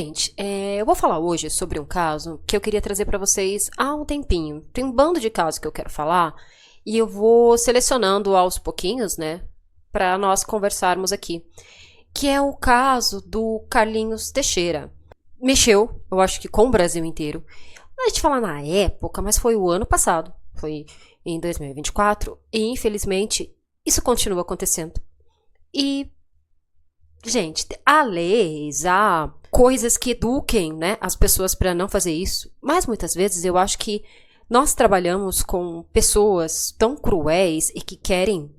Gente, eu vou falar hoje sobre um caso que eu queria trazer para vocês há um tempinho. Tem um bando de casos que eu quero falar e eu vou selecionando aos pouquinhos, né, para nós conversarmos aqui. Que é o caso do Carlinhos Teixeira. Mexeu, eu acho que com o Brasil inteiro. A gente fala na época, mas foi o ano passado. Foi em 2024 e infelizmente isso continua acontecendo. E, gente, há leis, há coisas que eduquem, né, as pessoas para não fazer isso. Mas muitas vezes eu acho que nós trabalhamos com pessoas tão cruéis e que querem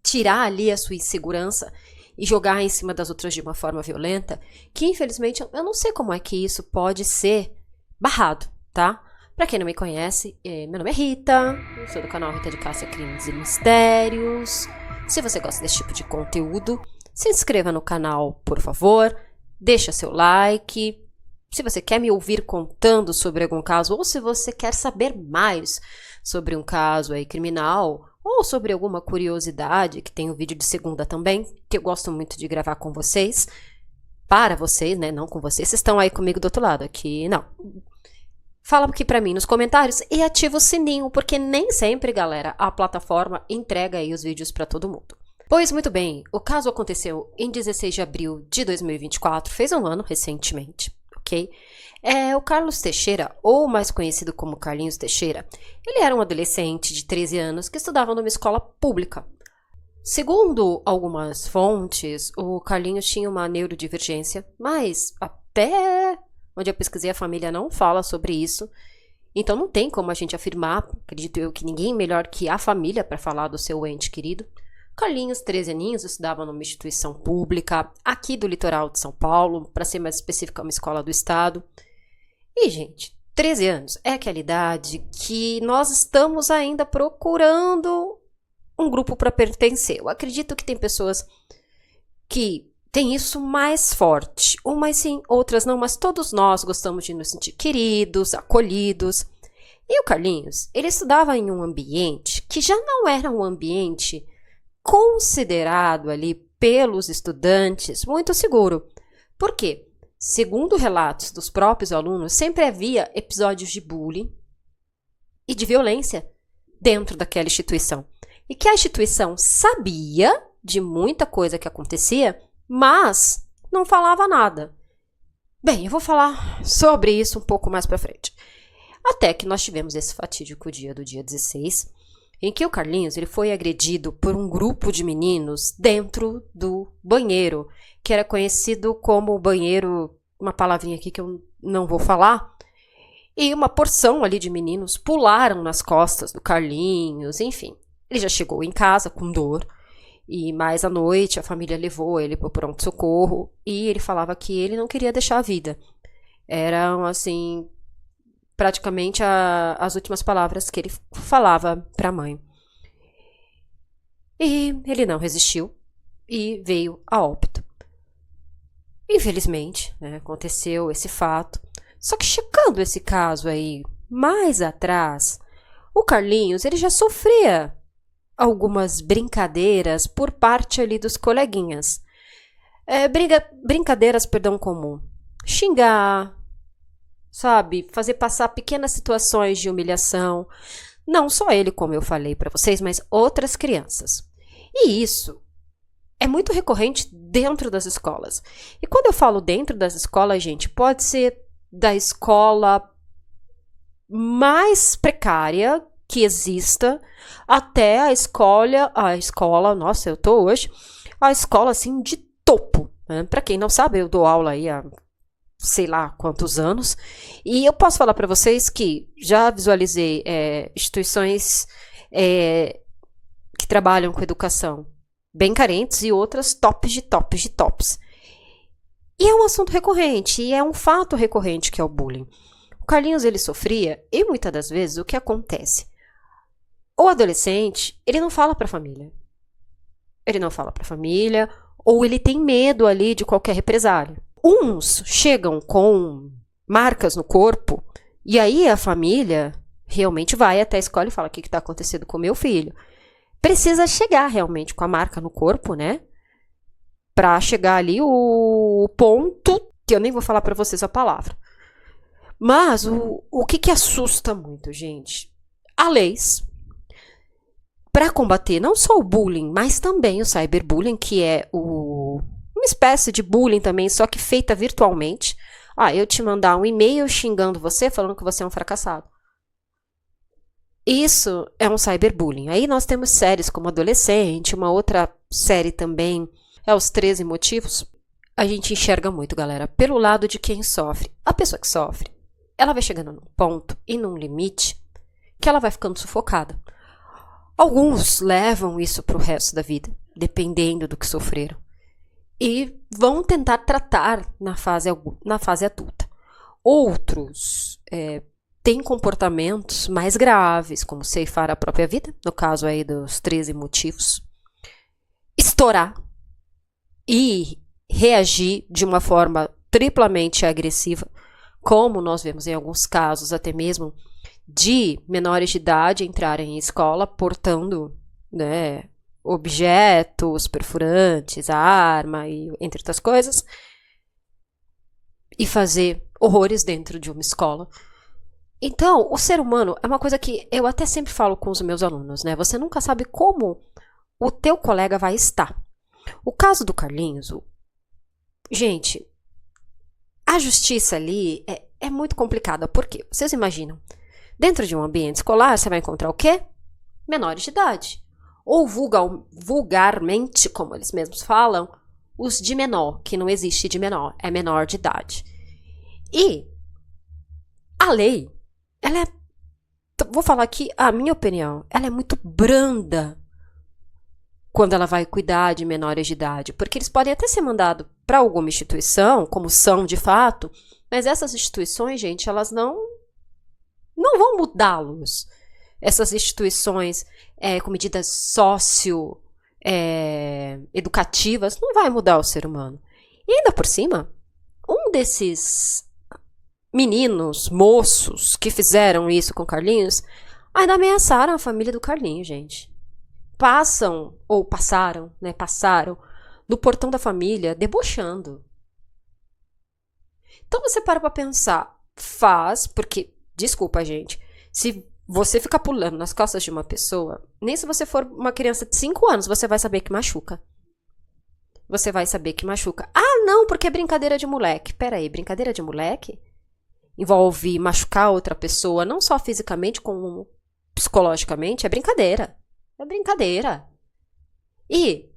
tirar ali a sua insegurança e jogar em cima das outras de uma forma violenta, que infelizmente eu não sei como é que isso pode ser barrado, tá? Pra quem não me conhece, meu nome é Rita, eu sou do canal Rita de Cássia Crimes e Mistérios. Se você gosta desse tipo de conteúdo, se inscreva no canal, por favor, deixa seu like. Se você quer me ouvir contando sobre algum caso, ou se você quer saber mais sobre um caso aí criminal, ou sobre alguma curiosidade, que tem um vídeo de segunda também, que eu gosto muito de gravar com vocês, para vocês, né, não com vocês, vocês estão aí comigo do outro lado, aqui não. Fala aqui pra mim nos comentários e ativa o sininho, porque nem sempre, galera, a plataforma entrega aí os vídeos pra todo mundo. Pois muito bem, o caso aconteceu em 16 de abril de 2024, fez um ano recentemente, ok? O Carlos Teixeira, ou mais conhecido como Carlinhos Teixeira, ele era um adolescente de 13 anos que estudava numa escola pública. Segundo algumas fontes, o Carlinhos tinha uma neurodivergência, mas até onde eu pesquisei a família não fala sobre isso. Então não tem como a gente afirmar, acredito eu, que ninguém melhor que a família para falar do seu ente querido. Carlinhos, 13 aninhos, estudava numa instituição pública aqui do litoral de São Paulo, para ser mais específica, uma escola do estado. E, gente, 13 anos é aquela idade que nós estamos ainda procurando um grupo para pertencer. Eu acredito que tem pessoas que têm isso mais forte. Umas sim, outras não, mas todos nós gostamos de nos sentir queridos, acolhidos. E o Carlinhos, ele estudava em um ambiente que já não era um ambiente considerado ali pelos estudantes muito seguro. Por quê? Segundo relatos dos próprios alunos, sempre havia episódios de bullying e de violência dentro daquela instituição. E que a instituição sabia de muita coisa que acontecia, mas não falava nada. Bem, eu vou falar sobre isso um pouco mais pra frente. Até que nós tivemos esse fatídico dia do dia 16, em que o Carlinhos ele foi agredido por um grupo de meninos dentro do banheiro, que era conhecido como banheiro, uma palavrinha aqui que eu não vou falar, e uma porção ali de meninos pularam nas costas do Carlinhos, enfim. Ele já chegou em casa com dor, e mais à noite a família levou ele para o pronto-socorro, e ele falava que ele não queria deixar a vida. Eram, assim, praticamente as últimas palavras que ele falava para a mãe. E ele não resistiu e veio a óbito. Infelizmente, né, aconteceu esse fato. Só que checando esse caso aí mais atrás, o Carlinhos ele já sofria algumas brincadeiras por parte ali dos coleguinhas. Brincadeiras, perdão, comum. Xingar, sabe? Fazer passar pequenas situações de humilhação. Não só ele, como eu falei para vocês, mas outras crianças. E isso é muito recorrente dentro das escolas. E quando eu falo dentro das escolas, gente, pode ser da escola mais precária que exista até a escola, nossa, eu tô hoje, a escola assim de topo. Né? Para quem não sabe, eu dou aula aí há sei lá quantos anos, e eu posso falar para vocês que já visualizei instituições que trabalham com educação bem carentes e outras tops de tops de tops. E é um assunto recorrente, e é um fato recorrente que é o bullying. O Carlinhos, ele sofria, e muitas das vezes o que acontece? O adolescente, ele não fala para a família. Ele não fala para a família, ou ele tem medo ali de qualquer represália. Uns chegam com marcas no corpo, e aí a família realmente vai até a escola e fala: o que está acontecendo com meu filho? Precisa chegar realmente com a marca no corpo, né? Para chegar ali o ponto que eu nem vou falar para vocês a palavra. Mas o que assusta muito, gente? Há leis para combater não só o bullying, mas também o cyberbullying, que é uma espécie de bullying também, só que feita virtualmente. Eu te mandar um e-mail xingando você, falando que você é um fracassado. Isso é um cyberbullying. Aí nós temos séries como Adolescente, uma outra série também é Os 13 Motivos. A gente enxerga muito, galera, pelo lado de quem sofre. A pessoa que sofre, ela vai chegando num ponto e num limite que ela vai ficando sufocada. Alguns levam isso para o resto da vida, dependendo do que sofreram. E vão tentar tratar na fase adulta. Outros têm comportamentos mais graves, como ceifar a própria vida, no caso aí dos 13 motivos, estourar e reagir de uma forma triplamente agressiva, como nós vemos em alguns casos, até mesmo de menores de idade entrarem em escola portando, né, objetos perfurantes, arma, e, entre outras coisas, e fazer horrores dentro de uma escola. Então, o ser humano é uma coisa que eu até sempre falo com os meus alunos, né? Você nunca sabe como o teu colega vai estar. O caso do Carlinhos, gente, a justiça ali é muito complicada. Por quê? Vocês imaginam, dentro de um ambiente escolar, você vai encontrar o quê? Menores de idade. Ou vulgarmente, como eles mesmos falam, os de menor, que não existe de menor, é menor de idade. E a lei, ela é, vou falar aqui a minha opinião, ela é muito branda quando ela vai cuidar de menores de idade, porque eles podem até ser mandados para alguma instituição, como são de fato, mas essas instituições, gente, elas não vão mudá-los. Essas instituições com medidas educativas não vai mudar o ser humano. E ainda por cima, um desses meninos, moços, que fizeram isso com Carlinhos, ainda ameaçaram a família do Carlinhos, gente. Passaram no portão da família, debochando. Então você para pra pensar, porque, desculpa, gente, se você ficar pulando nas costas de uma pessoa, nem se você for uma criança de 5 anos, você vai saber que machuca. Você vai saber que machuca. Ah, não, porque é brincadeira de moleque. Pera aí, brincadeira de moleque? Envolve machucar outra pessoa, não só fisicamente, como psicologicamente. É brincadeira. É brincadeira. E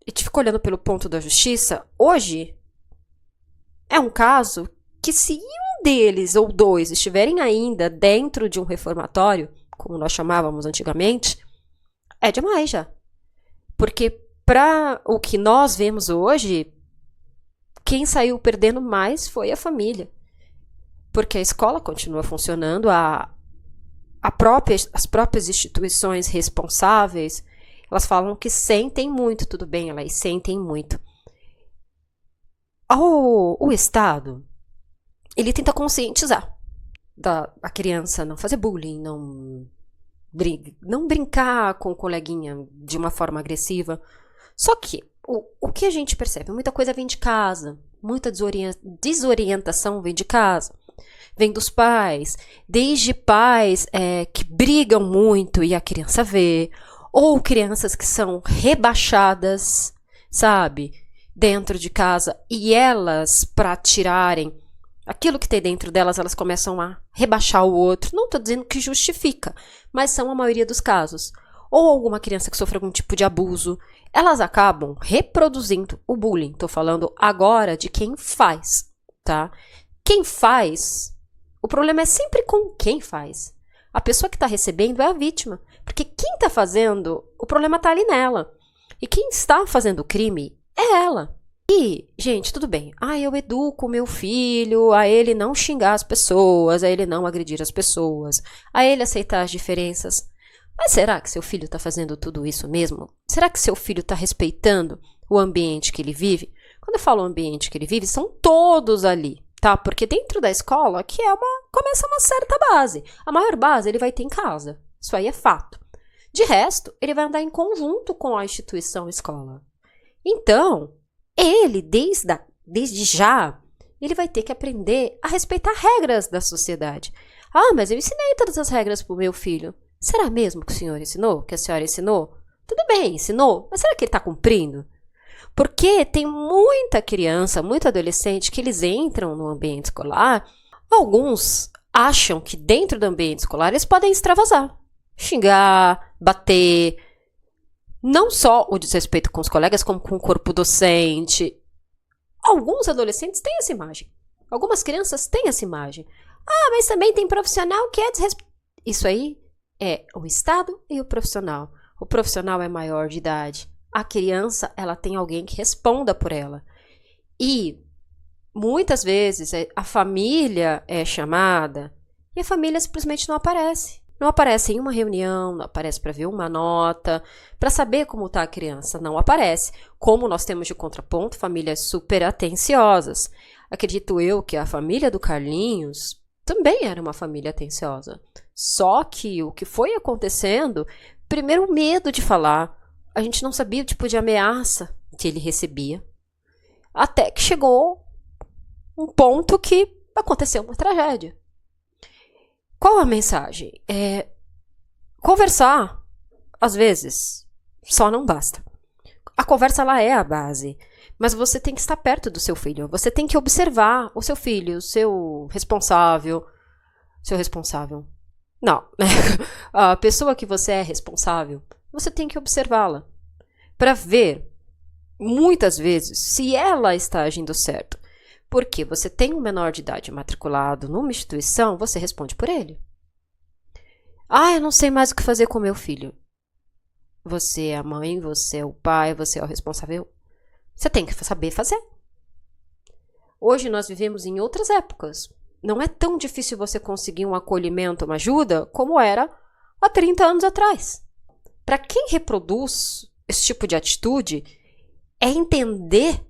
a gente fica olhando pelo ponto da justiça. Hoje, é um caso que se um deles ou dois estiverem ainda dentro de um reformatório, como nós chamávamos antigamente, é demais já. Porque para o que nós vemos hoje, quem saiu perdendo mais foi a família. Porque a escola continua funcionando, as próprias instituições responsáveis, elas falam que sentem muito, tudo bem, elas sentem muito. O Estado, ele tenta conscientizar a criança, não fazer bullying, não brincar com o coleguinha de uma forma agressiva. Só que o que a gente percebe? Muita coisa vem de casa, muita desorientação vem de casa, vem dos pais, desde pais que brigam muito e a criança vê, ou crianças que são rebaixadas, sabe, dentro de casa, e elas, para tirarem aquilo que tem dentro delas, elas começam a rebaixar o outro. Não estou dizendo que justifica, mas são a maioria dos casos. Ou alguma criança que sofre algum tipo de abuso, elas acabam reproduzindo o bullying. Estou falando agora de quem faz, tá? Quem faz, o problema é sempre com quem faz. A pessoa que está recebendo é a vítima, porque quem está fazendo, o problema está ali nela. E quem está fazendo o crime é ela. E, gente, tudo bem. Eu educo o meu filho a ele não xingar as pessoas, a ele não agredir as pessoas, a ele aceitar as diferenças. Mas será que seu filho está fazendo tudo isso mesmo? Será que seu filho está respeitando o ambiente que ele vive? Quando eu falo ambiente que ele vive, são todos ali, tá? Porque dentro da escola, que começa uma certa base. A maior base ele vai ter em casa. Isso aí é fato. De resto, ele vai andar em conjunto com a instituição escola. Então, ele, desde desde já, ele vai ter que aprender a respeitar regras da sociedade. Ah, mas eu ensinei todas as regras para o meu filho. Será mesmo que o senhor ensinou? Que a senhora ensinou? Tudo bem, ensinou, mas será que ele está cumprindo? Porque tem muita criança, muito adolescente que eles entram no ambiente escolar, alguns acham que dentro do ambiente escolar eles podem extravasar, xingar, bater, não só o desrespeito com os colegas, como com o corpo docente. Alguns adolescentes têm essa imagem, algumas crianças têm essa imagem. Ah, mas também tem profissional que é desrespeito. Isso aí é o Estado e o profissional. O profissional é maior de idade. A criança, ela tem alguém que responda por ela. E muitas vezes a família é chamada e a família simplesmente não aparece. Não aparece em uma reunião, não aparece para ver uma nota, para saber como está a criança. Não aparece. Como nós temos de contraponto, famílias super atenciosas. Acredito eu que a família do Carlinhos também era uma família atenciosa. Só que o que foi acontecendo, primeiro o medo de falar. A gente não sabia o tipo de ameaça que ele recebia. Até que chegou um ponto que aconteceu uma tragédia. Qual a mensagem? Conversar, às vezes, só não basta. A conversa, ela é a base. Mas você tem que estar perto do seu filho. Você tem que observar o seu filho, o seu responsável. Não, né? A pessoa que você é responsável, você tem que observá-la para ver, muitas vezes, se ela está agindo certo. Porque você tem um menor de idade matriculado numa instituição, você responde por ele. Ah, eu não sei mais o que fazer com meu filho. Você é a mãe, você é o pai, você é o responsável. Você tem que saber fazer. Hoje nós vivemos em outras épocas. Não é tão difícil você conseguir um acolhimento, uma ajuda, como era há 30 anos atrás. Para quem reproduz esse tipo de atitude, é entender,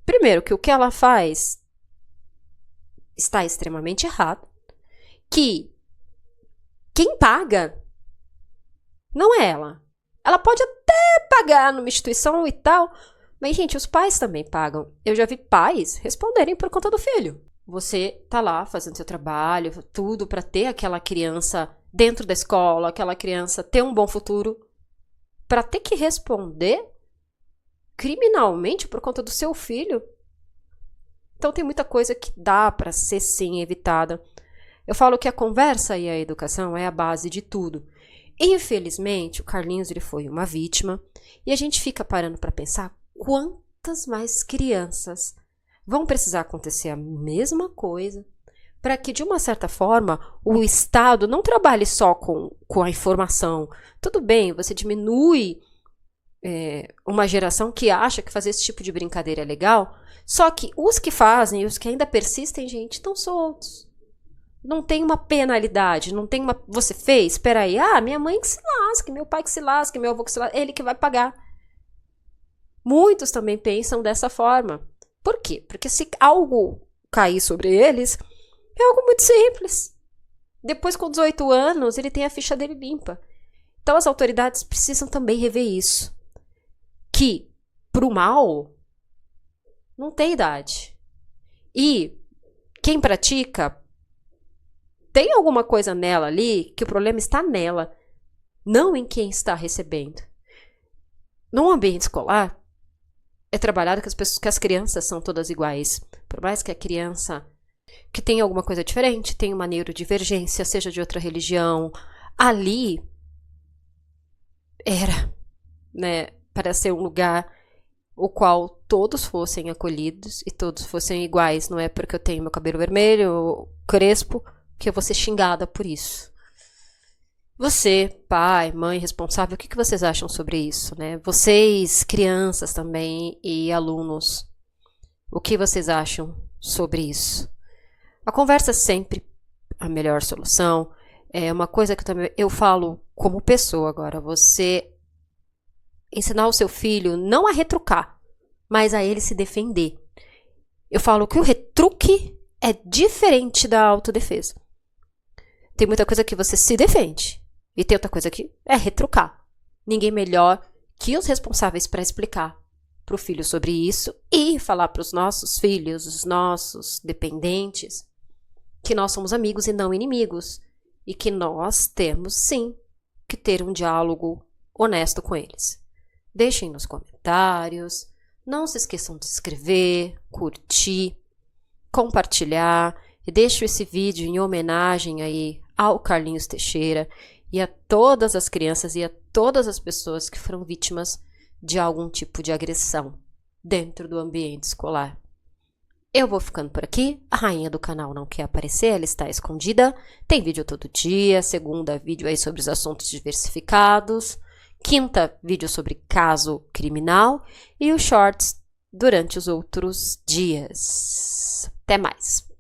primeiro, que o que ela faz está extremamente errado, que quem paga não é ela. Ela pode até pagar numa instituição e tal, mas, gente, os pais também pagam. Eu já vi pais responderem por conta do filho. Você tá lá fazendo seu trabalho, tudo para ter aquela criança dentro da escola, aquela criança ter um bom futuro, para ter que responder criminalmente por conta do seu filho. Então tem muita coisa que dá para ser sim evitada. Eu falo que a conversa e a educação é a base de tudo. Infelizmente, o Carlinhos ele foi uma vítima e a gente fica parando para pensar quantas mais crianças vão precisar acontecer a mesma coisa para que, de uma certa forma, o Estado não trabalhe só com a informação. Tudo bem, você diminui uma geração que acha que fazer esse tipo de brincadeira é legal, só que os que fazem e os que ainda persistem, gente, estão soltos. Não tem uma penalidade, não tem uma... Você fez? Espera aí. Ah, minha mãe que se lasque, meu pai que se lasque, meu avô que se lasque, ele que vai pagar. Muitos também pensam dessa forma. Por quê? Porque se algo cair sobre eles, é algo muito simples. Depois, com 18 anos, ele tem a ficha dele limpa. Então, as autoridades precisam também rever isso. Que, pro mal, não tem idade. E quem pratica, tem alguma coisa nela ali, que o problema está nela, não em quem está recebendo. No ambiente escolar, é trabalhado que as crianças são todas iguais. Por mais que a criança que tenha alguma coisa diferente, tenha uma neurodivergência, seja de outra religião, ali era, né, para ser um lugar o qual todos fossem acolhidos e todos fossem iguais. Não é porque eu tenho meu cabelo vermelho, crespo, que eu vou ser xingada por isso. Você, pai, mãe, responsável, o que vocês acham sobre isso, né? Vocês, crianças também e alunos, o que vocês acham sobre isso? A conversa é sempre a melhor solução. É uma coisa que eu falo como pessoa agora. Você ensinar o seu filho não a retrucar, mas a ele se defender. Eu falo que o retruque é diferente da autodefesa. Tem muita coisa que você se defende. E tem outra coisa que é retrucar. Ninguém melhor que os responsáveis para explicar para o filho sobre isso e falar para os nossos filhos, os nossos dependentes, que nós somos amigos e não inimigos e que nós temos, sim, que ter um diálogo honesto com eles. Deixem nos comentários, não se esqueçam de se inscrever, curtir, compartilhar e deixo esse vídeo em homenagem aí ao Carlinhos Teixeira e a todas as crianças e a todas as pessoas que foram vítimas de algum tipo de agressão dentro do ambiente escolar. Eu vou ficando por aqui, a rainha do canal não quer aparecer, ela está escondida, tem vídeo todo dia, segunda vídeo aí sobre os assuntos diversificados, quinta vídeo sobre caso criminal e os shorts durante os outros dias. Até mais!